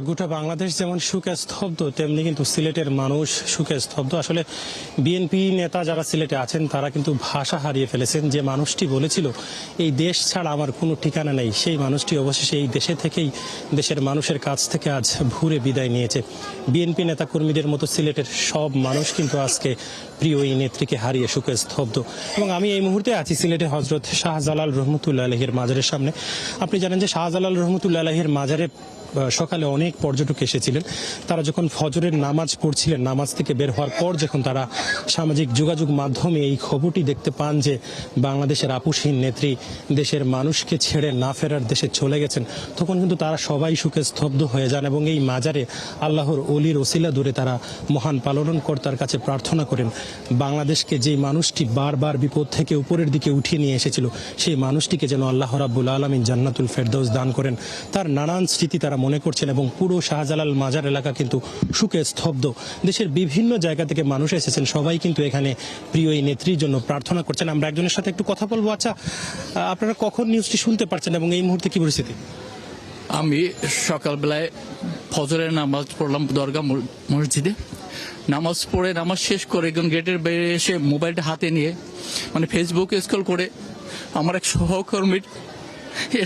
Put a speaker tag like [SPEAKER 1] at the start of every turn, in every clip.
[SPEAKER 1] গোটা বাংলাদেশ যেমন শোকে স্তব্ধ, তেমনি কিন্তু সিলেটের মানুষ শোকে স্তব্ধ। আসলে বিএনপি নেতা যারা সিলেটে আছেন তারা কিন্তু ভাষা হারিয়ে ফেলেছেন। যে মানুষটি বলেছিল এই দেশ ছাড়া আমার কোনো ঠিকানা নেই, সেই মানুষটি অবশেষে এই দেশে থেকেই দেশের মানুষের কাছ থেকে আজ ভুরে বিদায় নিয়েছে। বিএনপি নেতা কর্মীদের মতো সিলেটের সব মানুষ কিন্তু আজকে প্রিয় এই নেত্রীকে হারিয়ে শোকে স্তব্ধ। এবং আমি এই মুহূর্তে আছি সিলেটে হজরত শাহজালাল রহমতুল্লাহ আলাইহির মাজারের সামনে। আপনি জানেন যে শাহজালাল রহমতুল্লাহ আলাইহির মাজারে সকালে অনেক পর্যটক এসেছিলেন। তারা যখন ফজরের নামাজ পড়ছিলেন, নামাজ থেকে বের হওয়ার পর যখন তারা সামাজিক যোগাযোগ মাধ্যমে এই খবরটি দেখতে পান যে বাংলাদেশের আপুসহীন নেত্রী দেশের মানুষকে ছেড়ে না ফেরার দেশে চলে গেছেন, তখন কিন্তু তারা সবাই শোকে স্তব্ধ হয়ে যান এবং এই মাজারে আল্লাহর অলির ওসিলা ধরে তারা মহান পালনকর্তার কাছে প্রার্থনা করেন বাংলাদেশকে যেই মানুষটি বারবার বিপদ থেকে উপরের দিকে উঠিয়ে নিয়ে এসেছিল, সেই মানুষটিকে যেন আল্লাহ রাব্বুল আলামিন জান্নাতুল ফেরদৌস দান করেন। তার নানান স্মৃতি তারা মনে করছেন এবং পুরো শাহজালাল মাজার এলাকা কিন্তু শোকে স্তব্ধ। দেশের বিভিন্ন জায়গা থেকে মানুষ এসেছেন, সবাই কিন্তু এখানে প্রিয় এই নেত্রীর জন্য প্রার্থনা করছেন। আমরা একজনের সাথে একটু কথা বলবো। আচ্ছা, আপনারা কখন নিউজটি শুনতে পারছেন এবং এই মুহূর্তে কি পরিস্থিতি?
[SPEAKER 2] আমি সকালবেলায় ফজরের নামাজ পড়লাম দরগা মসজিদে। নামাজ পড়ে নামাজ শেষ করে একজন গেটের বাইরে এসে মোবাইলটা হাতে নিয়ে ফেসবুকে স্ক্রল করে আমার এক সহকর্মীর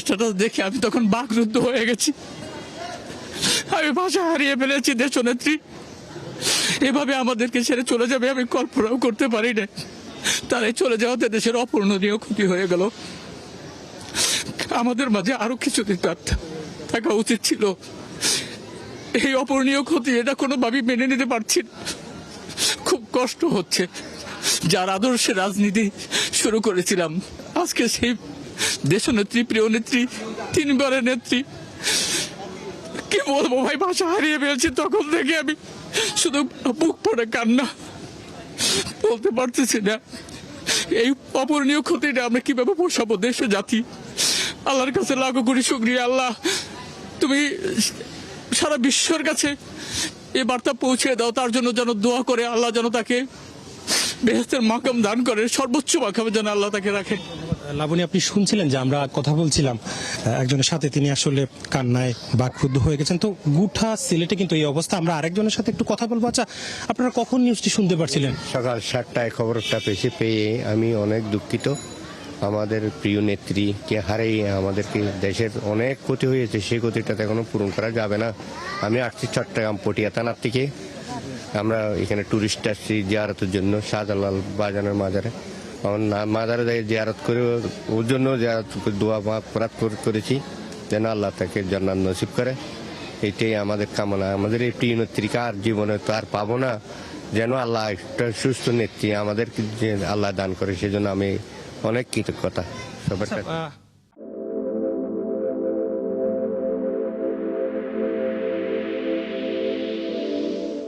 [SPEAKER 2] স্ট্যাটাস দেখে আমি তখন বাকরুদ্ধ হয়ে গেছি। আমি ভাষা হারিয়ে ফেলেছি। দেশনেত্রী এভাবে আমাদেরকে ছেড়ে চলে যাবে আমি কল্পনাও করতে পারি না। তার এই চলে যাওয়াতে দেশের অপূরণীয় ক্ষতি হয়ে গেল। আমাদের মাঝে আরো কিছুদিন থাকা উচিত ছিল। এই অপূরণীয় ক্ষতি এটা কোনোভাবেই মেনে নিতে পারছি না। খুব কষ্ট হচ্ছে। যার আদর্শে রাজনীতি শুরু করেছিলাম, আজকে সেই দেশনেত্রী, প্রিয় নেত্রী, তিনবারের নেত্রী, কি বলবো ভাই, ভাষা হারিয়ে ফেলছি। তখন থেকে আমি শুধু বুক পড়ে কান্না, বলতে পারতেছি না। এই অপূরণীয় ক্ষতিটা আমরা কিভাবে পোষাবো দেশে জাতি। আল্লাহর কাছে লাখো কোটি শুকরিয়া। আল্লাহ, তুমি সারা বিশ্বের কাছে এই বার্তা পৌঁছে দাও। তার জন্য যেন দোয়া করে আল্লাহ যেন তাকে বেহেশতের মাকাম দান করে, সর্বোচ্চ মাকামে যেন আল্লাহ তাকে রাখে।
[SPEAKER 1] লাবণী, আপনি শুনছিলেন যে আমরা কথা বলছিলাম একজনের সাথে, তিনি আসলে কান্নায় বাকরুদ্ধ হয়ে গেছেন। তো গোটা সিলেটে কিন্তু এই অবস্থা। আমরা আরেকজনের সাথে একটু কথা বলবো। আচ্ছা, আপনারা কখন নিউজটি শুনতে পারছিলেন?
[SPEAKER 3] সকাল 7টায় খবরটা পেয়ে আমি অনেক দুঃখিত। আমাদের প্রিয় নেত্রীকে হারিয়ে আমাদেরকে দেশের অনেক ক্ষতি হয়েছে, সেই ক্ষতিটা এখনো পূরণ করা যাবে না। আমি আসছি চট্টগ্রাম পটিয়া থানার থেকে। আমরা এখানে টুরিস্ট আসছি জিয়ারতের জন্য শাহজালাল বাজানের মাজারে। মাজারে জিয়ারত করে ওর জন্য দোয়া করেছি যেন আল্লাহ তাকে জান্নাত নসিব করে। এটাই আমাদের কামনা। আমাদের এই প্রিয় নেত্রীকে আর জীবনে তো আর পাবো না, যেন আল্লাহ একটা সুস্থ নেত্রী আমাদেরকে আল্লাহ দান করে। সেজন্য আমি অনেক কৃতজ্ঞতা সবার।